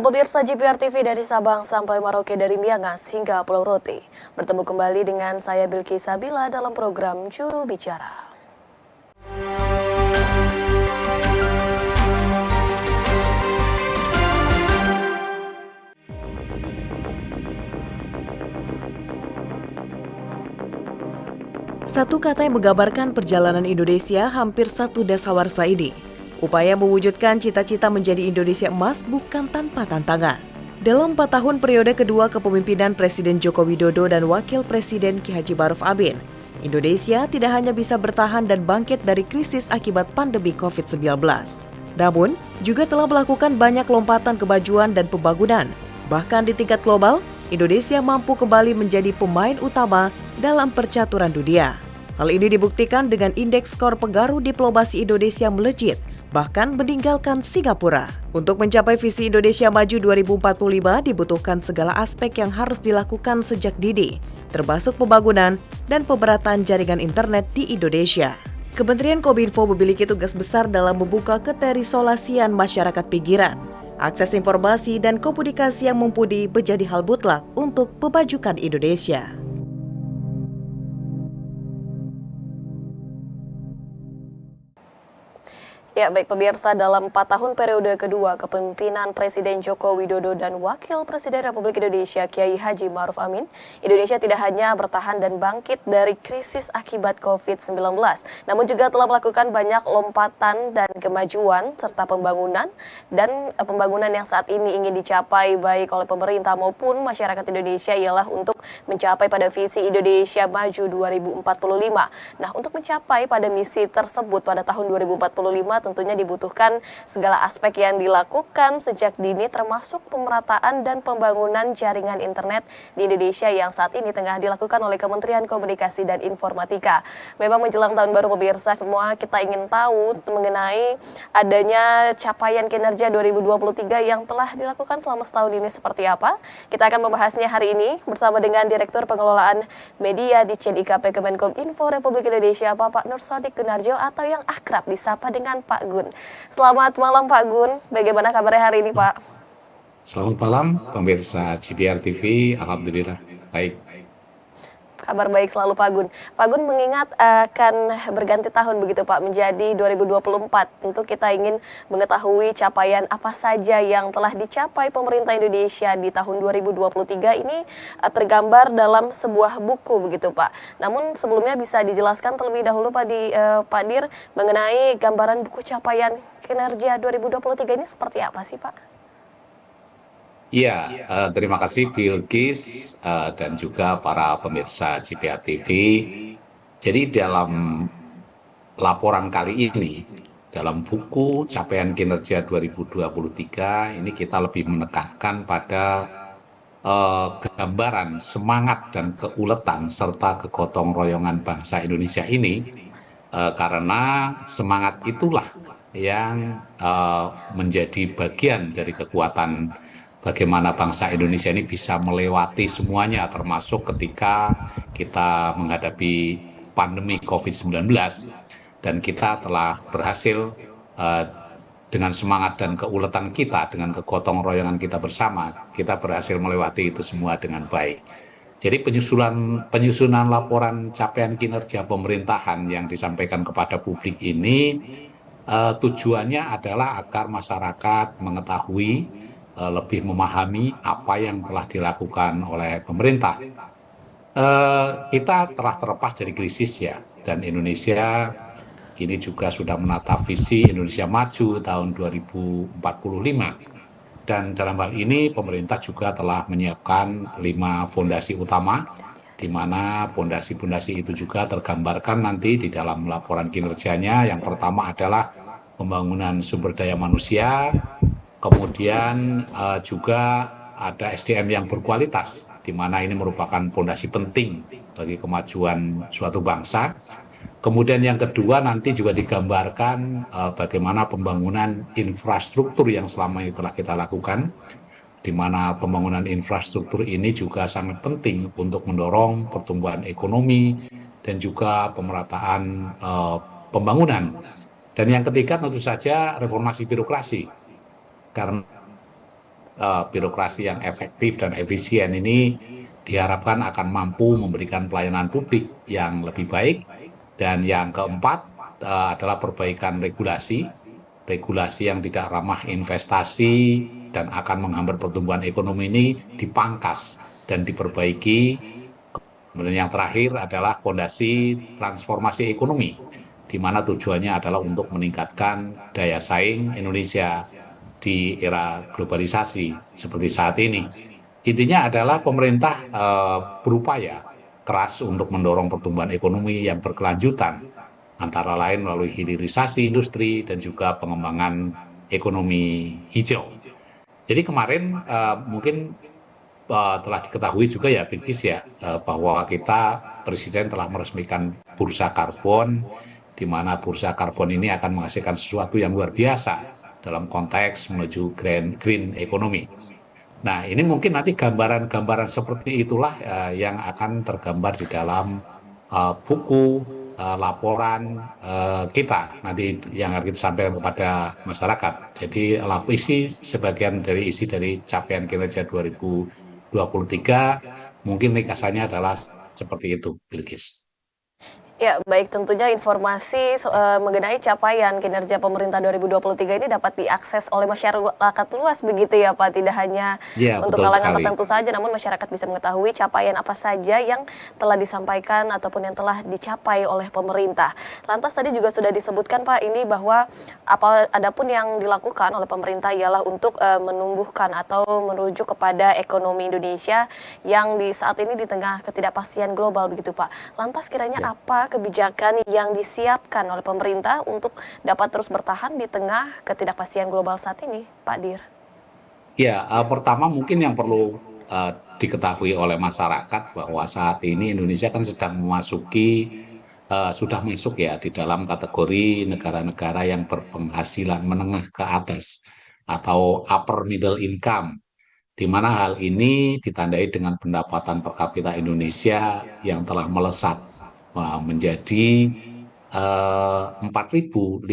pemirsa JPR TV dari Sabang sampai Merauke, dari Miangas hingga Pulau Rote. Bertemu kembali dengan saya Bilki Sabila dalam program Juru Bicara. Satu kata yang menggambarkan perjalanan Indonesia hampir satu dasawarsa ini. Upaya mewujudkan cita-cita menjadi Indonesia emas bukan tanpa tantangan. Dalam 4 tahun periode kedua kepemimpinan Presiden Joko Widodo dan Wakil Presiden Ki Haji Ma'ruf Amin, Indonesia tidak hanya bisa bertahan dan bangkit dari krisis akibat pandemi COVID-19. Namun, juga telah melakukan banyak lompatan kemajuan dan pembangunan. Bahkan di tingkat global, Indonesia mampu kembali menjadi pemain utama dalam percaturan dunia. Hal ini dibuktikan dengan indeks skor pengaruh diplomasi Indonesia melejit, bahkan meninggalkan Singapura. Untuk mencapai visi Indonesia Maju 2045 dibutuhkan segala aspek yang harus dilakukan sejak dini, termasuk pembangunan dan pemerataan jaringan internet di Indonesia. Kementerian Kominfo memiliki tugas besar dalam membuka keterisolasian masyarakat pinggiran. Akses informasi dan komunikasi yang mumpuni menjadi hal mutlak untuk memajukan Indonesia. Ya, baik pemirsa, dalam 4 tahun periode kedua kepemimpinan Presiden Joko Widodo dan Wakil Presiden Republik Indonesia Kiai Haji Ma'ruf Amin, Indonesia tidak hanya bertahan dan bangkit dari krisis akibat COVID-19, namun juga telah melakukan banyak lompatan dan kemajuan serta pembangunan yang saat ini ingin dicapai baik oleh pemerintah maupun masyarakat Indonesia ialah untuk mencapai pada visi Indonesia Maju 2045. Nah, untuk mencapai pada misi tersebut pada tahun 2045 tentunya dibutuhkan segala aspek yang dilakukan sejak dini, termasuk pemerataan dan pembangunan jaringan internet di Indonesia yang saat ini tengah dilakukan oleh Kementerian Komunikasi dan Informatika. Memang menjelang tahun baru pemirsa, semua kita ingin tahu mengenai adanya capaian kinerja 2023 yang telah dilakukan selama setahun ini seperti apa. Kita akan membahasnya hari ini bersama dengan Direktur Pengelolaan Media di CNIKP Kemenkominfo Republik Indonesia, Bapak Nur Sodik Gunarjo, atau yang akrab disapa dengan Pak Gun. Selamat malam Pak Gun, bagaimana kabarnya hari ini Pak? Selamat malam pemirsa JPR TV, alhamdulillah baik. Kabar baik selalu Pak Gun. Pak Gun, mengingat akan berganti tahun begitu Pak, menjadi 2024. Tentu kita ingin mengetahui capaian apa saja yang telah dicapai pemerintah Indonesia di tahun 2023 ini tergambar dalam sebuah buku begitu Pak. Namun sebelumnya bisa dijelaskan terlebih dahulu Pak Dir mengenai gambaran buku capaian kinerja 2023 ini seperti apa sih Pak? Iya, terima kasih Bilkis dan juga para pemirsa JPR TV. Jadi dalam laporan kali ini, dalam buku capaian kinerja 2023, ini kita lebih menekankan pada gambaran semangat dan keuletan serta kegotong royongan bangsa Indonesia ini, karena semangat itulah yang menjadi bagian dari kekuatan bagaimana bangsa Indonesia ini bisa melewati semuanya, termasuk ketika kita menghadapi pandemi COVID-19, dan kita telah berhasil dengan semangat dan keuletan kita, dengan kegotong royongan kita bersama, kita berhasil melewati itu semua dengan baik. Jadi penyusunan laporan capaian kinerja pemerintahan yang disampaikan kepada publik ini tujuannya adalah agar masyarakat mengetahui, lebih memahami apa yang telah dilakukan oleh pemerintah. Kita telah terlepas dari krisis ya, dan Indonesia kini juga sudah menata visi Indonesia Maju tahun 2045. Dan dalam hal ini pemerintah juga telah menyiapkan 5 fondasi utama, di mana fondasi-fondasi itu juga tergambarkan nanti di dalam laporan kinerjanya. Yang pertama adalah pembangunan sumber daya manusia, kemudian juga ada SDM yang berkualitas, di mana ini merupakan fondasi penting bagi kemajuan suatu bangsa. Kemudian yang kedua nanti juga digambarkan bagaimana pembangunan infrastruktur yang selama ini telah kita lakukan, di mana pembangunan infrastruktur ini juga sangat penting untuk mendorong pertumbuhan ekonomi dan juga pemerataan pembangunan. Dan yang ketiga tentu saja reformasi birokrasi. Karena birokrasi yang efektif dan efisien ini diharapkan akan mampu memberikan pelayanan publik yang lebih baik. Dan yang keempat adalah perbaikan regulasi, regulasi yang tidak ramah investasi dan akan menghambat pertumbuhan ekonomi ini dipangkas dan diperbaiki. Kemudian yang terakhir adalah fondasi transformasi ekonomi, di mana tujuannya adalah untuk meningkatkan daya saing Indonesia di era globalisasi seperti saat ini. Intinya adalah pemerintah berupaya keras untuk mendorong pertumbuhan ekonomi yang berkelanjutan, antara lain melalui hilirisasi industri dan juga pengembangan ekonomi hijau. Jadi kemarin mungkin telah diketahui juga ya, Bilkis ya, bahwa kita Presiden telah meresmikan bursa karbon, di mana bursa karbon ini akan menghasilkan sesuatu yang luar biasa dalam konteks menuju green economy. Nah, ini mungkin nanti gambaran-gambaran seperti itulah yang akan tergambar di dalam buku laporan kita nanti yang akan kita sampaikan kepada masyarakat. Jadi isi sebagian dari isi dari capaian kinerja 2023 mungkin ringkasannya adalah seperti itu, Bilkis. Ya, baik, tentunya informasi mengenai capaian kinerja pemerintah 2023 ini dapat diakses oleh masyarakat luas begitu ya Pak, tidak hanya Ya, untuk betul kalangan sekali. tertentu saja, namun masyarakat bisa mengetahui capaian apa saja yang telah disampaikan ataupun yang telah dicapai oleh pemerintah. Lantas tadi juga sudah disebutkan Pak ini bahwa adapun yang dilakukan oleh pemerintah ialah untuk menumbuhkan atau merujuk kepada ekonomi Indonesia yang di saat ini di tengah ketidakpastian global begitu Pak. Lantas kiranya Ya. apa kebijakan yang disiapkan oleh pemerintah untuk dapat terus bertahan di tengah ketidakpastian global saat ini, Pak Dir? Ya, pertama mungkin yang perlu diketahui oleh masyarakat bahwa saat ini Indonesia kan sedang sudah masuk ya di dalam kategori negara-negara yang berpenghasilan menengah ke atas atau upper middle income, di mana hal ini ditandai dengan pendapatan per kapita Indonesia yang telah melesat menjadi 4.580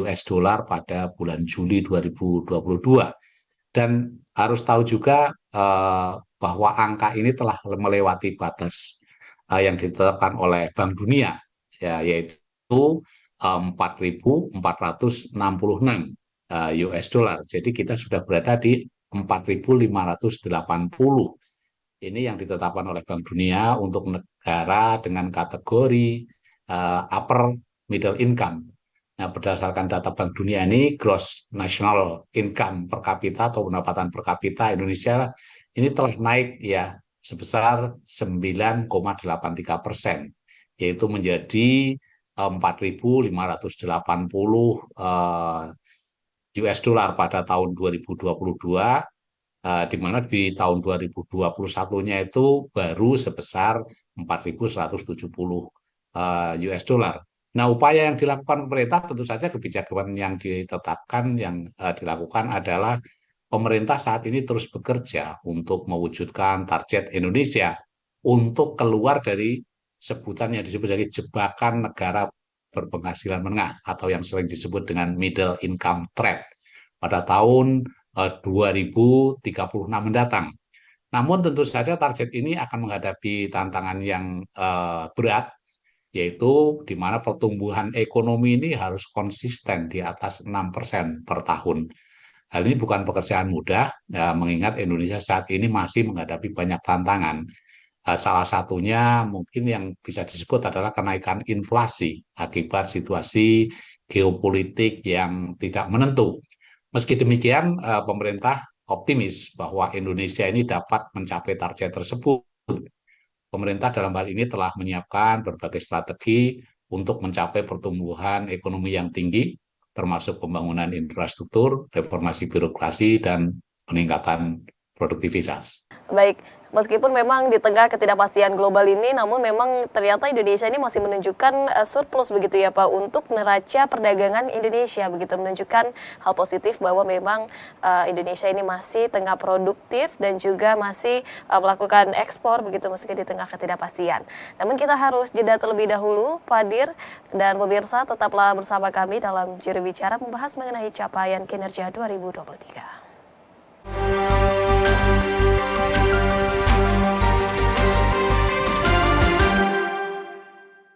US dollar pada bulan Juli 2022. Dan harus tahu juga bahwa angka ini telah melewati batas yang ditetapkan oleh Bank Dunia, ya, yaitu 4.466 US dollar. Jadi kita sudah berada di 4.580. Ini yang ditetapkan oleh Bank Dunia untuk negara dengan kategori upper middle income. Nah, berdasarkan data Bank Dunia ini, gross national income per kapita atau pendapatan per kapita Indonesia ini telah naik ya sebesar 9,83%, yaitu menjadi 4.580 US dollar pada tahun 2022. Di mana di tahun 2021-nya itu baru sebesar 4.170 US dollar. Nah, upaya yang dilakukan pemerintah tentu saja kebijakan yang ditetapkan yang dilakukan adalah pemerintah saat ini terus bekerja untuk mewujudkan target Indonesia untuk keluar dari sebutan yang disebut sebagai jebakan negara berpenghasilan menengah atau yang sering disebut dengan middle income trap pada tahun 2036 mendatang. Namun tentu saja target ini akan menghadapi tantangan yang berat, yaitu di mana pertumbuhan ekonomi ini harus konsisten di atas 6% per tahun. Hal ini bukan pekerjaan mudah, ya, mengingat Indonesia saat ini masih menghadapi banyak tantangan. Salah satunya mungkin yang bisa disebut adalah kenaikan inflasi akibat situasi geopolitik yang tidak menentu. Meski demikian, pemerintah optimis bahwa Indonesia ini dapat mencapai target tersebut. Pemerintah dalam hal ini telah menyiapkan berbagai strategi untuk mencapai pertumbuhan ekonomi yang tinggi, termasuk pembangunan infrastruktur, reformasi birokrasi, dan peningkatan produktivitas. Baik, meskipun memang di tengah ketidakpastian global ini, namun memang ternyata Indonesia ini masih menunjukkan surplus begitu ya Pak untuk neraca perdagangan Indonesia, begitu menunjukkan hal positif bahwa memang Indonesia ini masih tengah produktif dan juga masih melakukan ekspor begitu meski di tengah ketidakpastian. Namun kita harus jeda terlebih dahulu, Pak Dir dan pemirsa tetaplah bersama kami dalam Juru Bicara membahas mengenai capaian kinerja 2023.